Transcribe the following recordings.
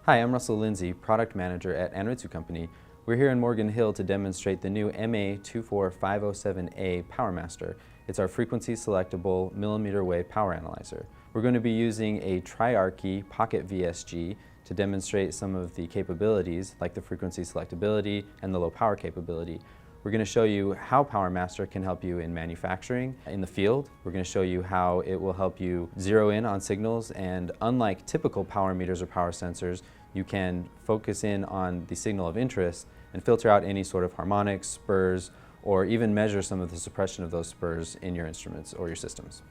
Hi, I'm Russell Lindsay, Product Manager at MA24507A Company. We're here in Morgan Hill to demonstrate the new MA24507A PowerMaster. It's our frequency selectable mmWave power analyzer. We're going to be using a triarchy pocket VSG to demonstrate some of the capabilities like the frequency selectability and the low power capability. We're going to show you how PowerMaster can help you in manufacturing, in the field. We're going to show you how it will help you zero in on signals, and unlike typical power meters or power sensors, you can focus in on the signal of interest and filter out any sort of harmonics, spurs, or even measure some of the suppression of those spurs in your instruments or your systems.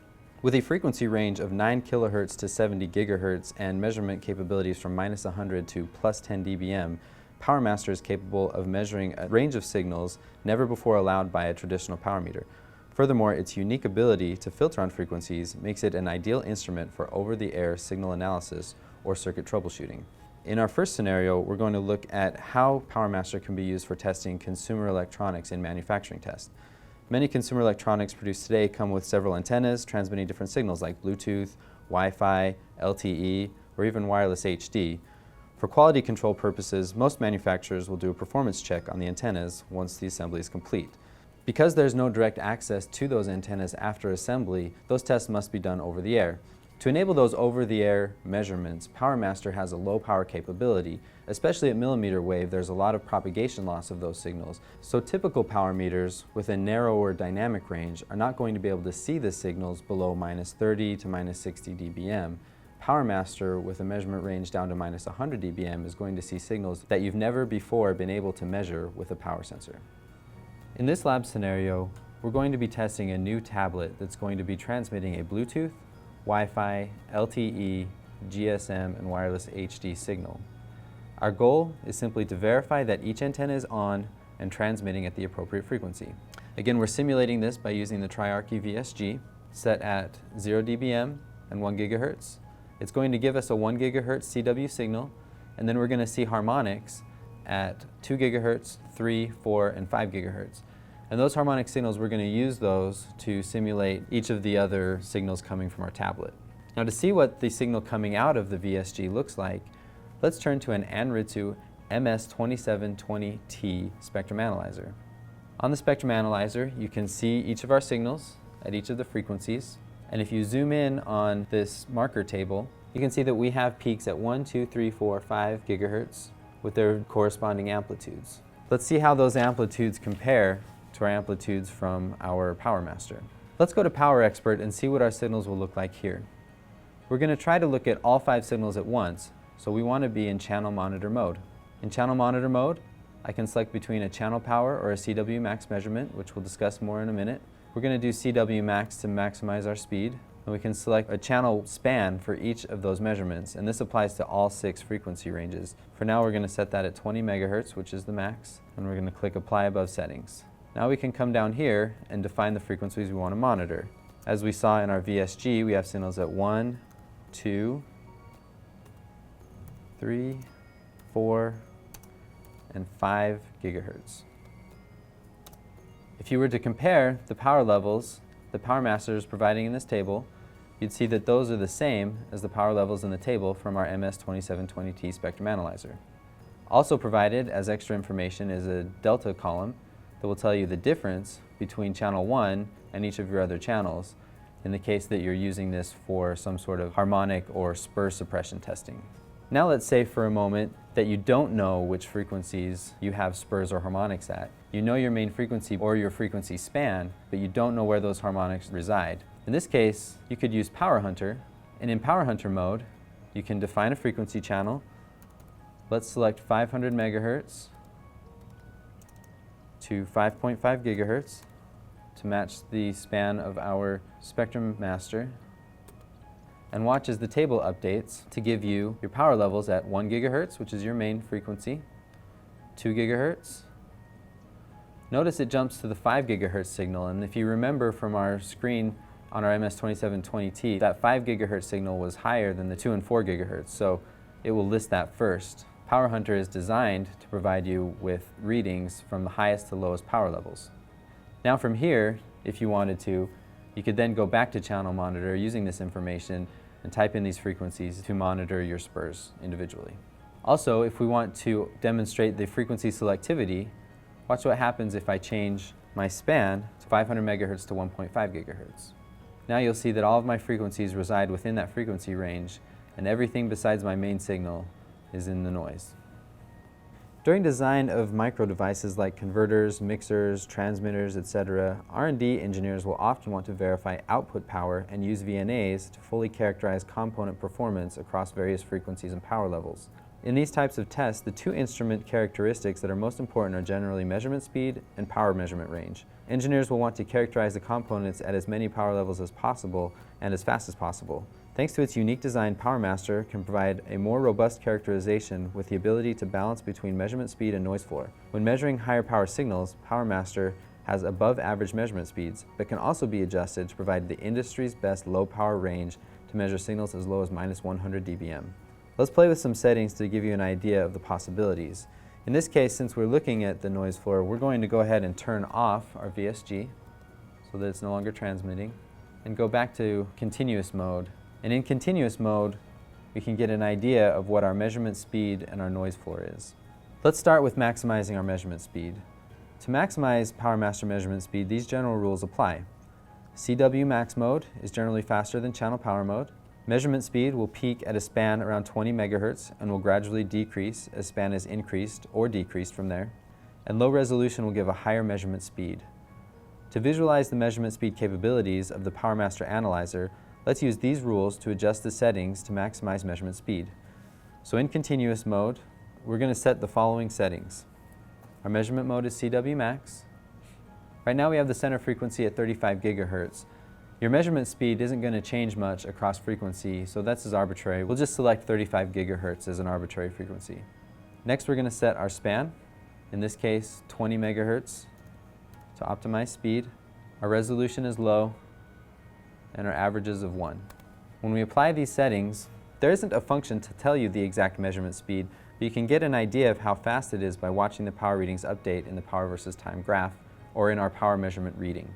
With a frequency range of 9 kHz to 70 GHz and measurement capabilities from -100 to +10 dBm, PowerMaster is capable of measuring a range of signals never before allowed by a traditional power meter. Furthermore, its unique ability to filter on frequencies makes it an ideal instrument for over-the-air signal analysis or circuit troubleshooting. In our first scenario, we're going to look at how PowerMaster can be used for testing consumer electronics in manufacturing tests. Many consumer electronics produced today come with several antennas transmitting different signals like Bluetooth, Wi-Fi, LTE, or even wireless HD. For quality control purposes, most manufacturers will do a performance check on the antennas once the assembly is complete. Because there's no direct access to those antennas after assembly, those tests must be done over the air. To enable those over-the-air measurements, PowerMaster has a low power capability. Especially at mmWave, there's a lot of propagation loss of those signals. So typical power meters with a narrower dynamic range are not going to be able to see the signals below -30 to -60 dBm. PowerMaster, with a measurement range down to -100 dBm, is going to see signals that you've never before been able to measure with a power sensor. In this lab scenario, we're going to be testing a new tablet that's going to be transmitting a Bluetooth, Wi-Fi, LTE, GSM, and wireless HD signal. Our goal is simply to verify that each antenna is on and transmitting at the appropriate frequency. Again, we're simulating this by using the triarchy VSG set at 0 dBm and 1 GHz. It's going to give us a 1 GHz CW signal, and then we're going to see harmonics at 2 GHz, 3, 4, and 5 GHz. And those harmonic signals, we're going to use those to simulate each of the other signals coming from our tablet. Now, to see what the signal coming out of the VSG looks like, let's turn to an Anritsu MS2720T spectrum analyzer. On the spectrum analyzer, you can see each of our signals at each of the frequencies. And if you zoom in on this marker table, you can see that we have peaks at 1, 2, 3, 4, 5 GHz with their corresponding amplitudes. Let's see how those amplitudes compare to our amplitudes from our PowerMaster. Let's go to Power Expert and see what our signals will look like here. We're going to try to look at all 5 signals at once, so we want to be in channel monitor mode. In channel monitor mode, I can select between a channel power or a CW max measurement, which we'll discuss more in a minute. We're going to do CW max to maximize our speed, and we can select a channel span for each of those measurements, and this applies to all 6 frequency ranges. For now, we're going to set that at 20 MHz, which is the max, and we're going to click Apply Above Settings. Now we can come down here and define the frequencies we want to monitor. As we saw in our VSG, we have signals at 1, 2, 3, 4, and 5 GHz. If you were to compare the power levels the PowerMaster is providing in this table, you'd see that those are the same as the power levels in the table from our MS2720T spectrum analyzer. Also provided as extra information is a delta column that will tell you the difference between channel 1 and each of your other channels in the case that you're using this for some sort of harmonic or spur suppression testing. Now let's say for a moment that you don't know which frequencies you have spurs or harmonics at. You know your main frequency or your frequency span, but you don't know where those harmonics reside. In this case, you could use Power Hunter, and in Power Hunter mode, you can define a frequency channel. Let's select 500 MHz to 5.5 GHz to match the span of our spectrum master, and watch as the table updates to give you your power levels at 1 GHz, which is your main frequency, 2 GHz. Notice it jumps to the 5 GHz signal, and if you remember from our screen on our MS2720T, that 5 GHz signal was higher than the 2 and 4 GHz, so it will list that first. Power Hunter is designed to provide you with readings from the highest to lowest power levels. Now from here, if you wanted to, you could then go back to channel monitor using this information and type in these frequencies to monitor your spurs individually. Also, if we want to demonstrate the frequency selectivity, watch what happens if I change my span to 500 megahertz to 1.5 gigahertz. Now you'll see that all of my frequencies reside within that frequency range, and everything besides my main signal is in the noise. During design of micro devices like converters, mixers, transmitters, etc., R&D engineers will often want to verify output power and use VNAs to fully characterize component performance across various frequencies and power levels. In these types of tests, the two instrument characteristics that are most important are generally measurement speed and power measurement range. Engineers will want to characterize the components at as many power levels as possible and as fast as possible. Thanks to its unique design, PowerMaster can provide a more robust characterization with the ability to balance between measurement speed and noise floor. When measuring higher power signals, PowerMaster has above average measurement speeds, but can also be adjusted to provide the industry's best low power range to measure signals as low as -100 dBm. Let's play with some settings to give you an idea of the possibilities. In this case, since we're looking at the noise floor, we're going to go ahead and turn off our VSG so that it's no longer transmitting, and go back to continuous mode. And in continuous mode, we can get an idea of what our measurement speed and our noise floor is. Let's start with maximizing our measurement speed. To maximize PowerMaster measurement speed, these general rules apply. CW max mode is generally faster than channel power mode. Measurement speed will peak at a span around 20 megahertz and will gradually decrease as span is increased or decreased from there. And low resolution will give a higher measurement speed. To visualize the measurement speed capabilities of the PowerMaster analyzer, let's use these rules to adjust the settings to maximize measurement speed. So in continuous mode, we're going to set the following settings. Our measurement mode is CW max. Right now we have the center frequency at 35 gigahertz. Your measurement speed isn't going to change much across frequency, so that's as arbitrary. We'll just select 35 gigahertz as an arbitrary frequency. Next, we're going to set our span, in this case 20 megahertz, to optimize speed. Our resolution is low, and our average is of 1. When we apply these settings, there isn't a function to tell you the exact measurement speed, but you can get an idea of how fast it is by watching the power readings update in the power versus time graph or in our power measurement reading.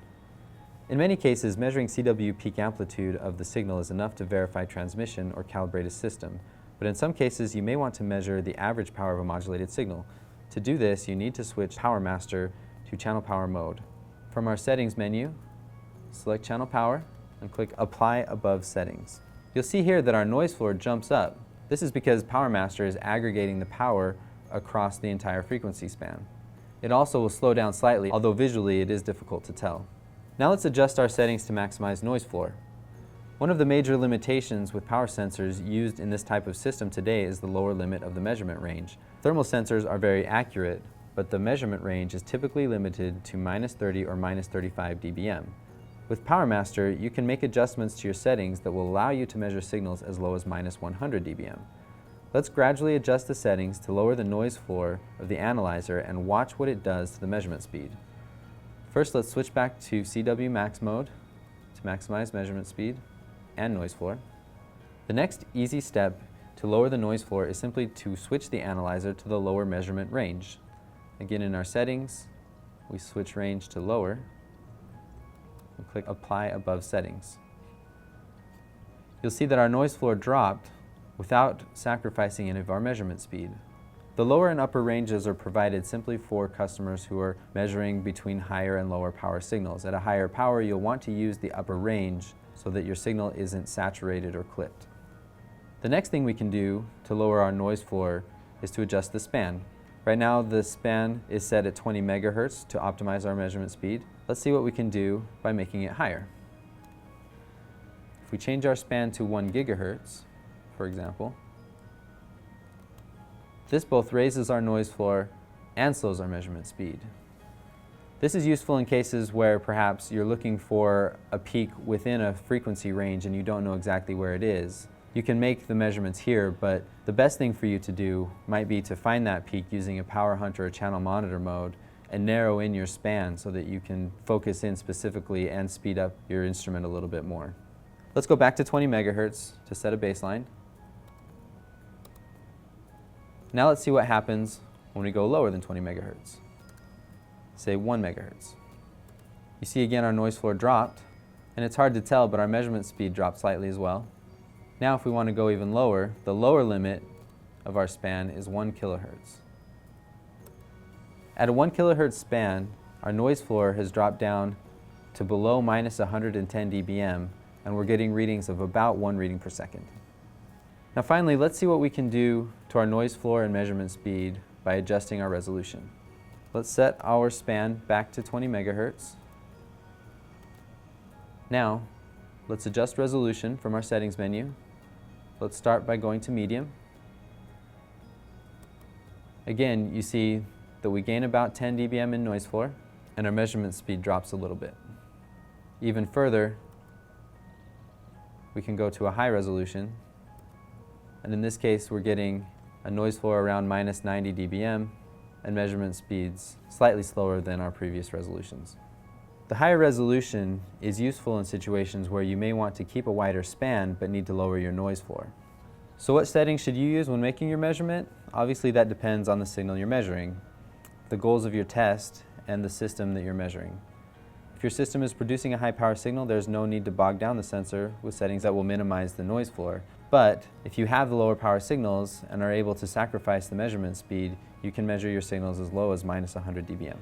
In many cases, measuring CW peak amplitude of the signal is enough to verify transmission or calibrate a system, but in some cases you may want to measure the average power of a modulated signal. To do this, you need to switch PowerMaster to channel power mode. From our settings menu, select channel power and click Apply Above Settings. You'll see here that our noise floor jumps up. This is because PowerMaster is aggregating the power across the entire frequency span. It also will slow down slightly, although visually it is difficult to tell. Now let's adjust our settings to maximize noise floor. One of the major limitations with power sensors used in this type of system today is the lower limit of the measurement range. Thermal sensors are very accurate, but the measurement range is typically limited to -30 or -35 dBm. With PowerMaster, you can make adjustments to your settings that will allow you to measure signals as low as -100 dBm. Let's gradually adjust the settings to lower the noise floor of the analyzer and watch what it does to the measurement speed. First, let's switch back to CW max mode to maximize measurement speed and noise floor. The next easy step to lower the noise floor is simply to switch the analyzer to the lower measurement range. Again, in our settings, we switch range to lower and click Apply Above Settings. You'll see that our noise floor dropped without sacrificing any of our measurement speed. The lower and upper ranges are provided simply for customers who are measuring between higher and lower power signals. At a higher power, you'll want to use the upper range so that your signal isn't saturated or clipped. The next thing we can do to lower our noise floor is to adjust the span. Right now, the span is set at 20 megahertz to optimize our measurement speed. Let's see what we can do by making it higher. If we change our span to 1 gigahertz, for example, this both raises our noise floor and slows our measurement speed. This is useful in cases where perhaps you're looking for a peak within a frequency range and you don't know exactly where it is. You can make the measurements here, but the best thing for you to do might be to find that peak using a power hunt or a channel monitor mode and narrow in your span so that you can focus in specifically and speed up your instrument a little bit more. Let's go back to 20 megahertz to set a baseline. Now let's see what happens when we go lower than 20 megahertz. Say 1 megahertz. You see again our noise floor dropped, and it's hard to tell, but our measurement speed dropped slightly as well. Now if we want to go even lower, the lower limit of our span is 1 kilohertz. At a 1 kilohertz span, our noise floor has dropped down to below minus 110 dBm, and we're getting readings of about 1 reading per second. Now finally, let's see what we can do to our noise floor and measurement speed by adjusting our resolution. Let's set our span back to 20 megahertz. Now, let's adjust resolution from our settings menu. Let's start by going to medium. Again, you see that we gain about 10 dBm in noise floor, and our measurement speed drops a little bit. Even further, we can go to a high resolution, and in this case we're getting a noise floor around minus 90 dBm and measurement speeds slightly slower than our previous resolutions. The higher resolution is useful in situations where you may want to keep a wider span but need to lower your noise floor. So what settings should you use when making your measurement? Obviously that depends on the signal you're measuring, the goals of your test, and the system that you're measuring. If your system is producing a high power signal, there's no need to bog down the sensor with settings that will minimize the noise floor. But if you have the lower power signals and are able to sacrifice the measurement speed, you can measure your signals as low as minus 100 dBm.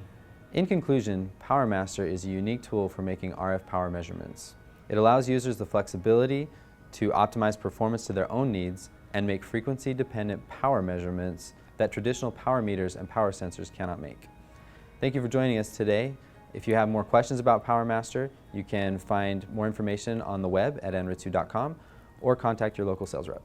In conclusion, PowerMaster is a unique tool for making RF power measurements. It allows users the flexibility to optimize performance to their own needs and make frequency-dependent power measurements that traditional power meters and power sensors cannot make. Thank you for joining us today. If you have more questions about PowerMaster, you can find more information on the web at nritsu.com or contact your local sales rep.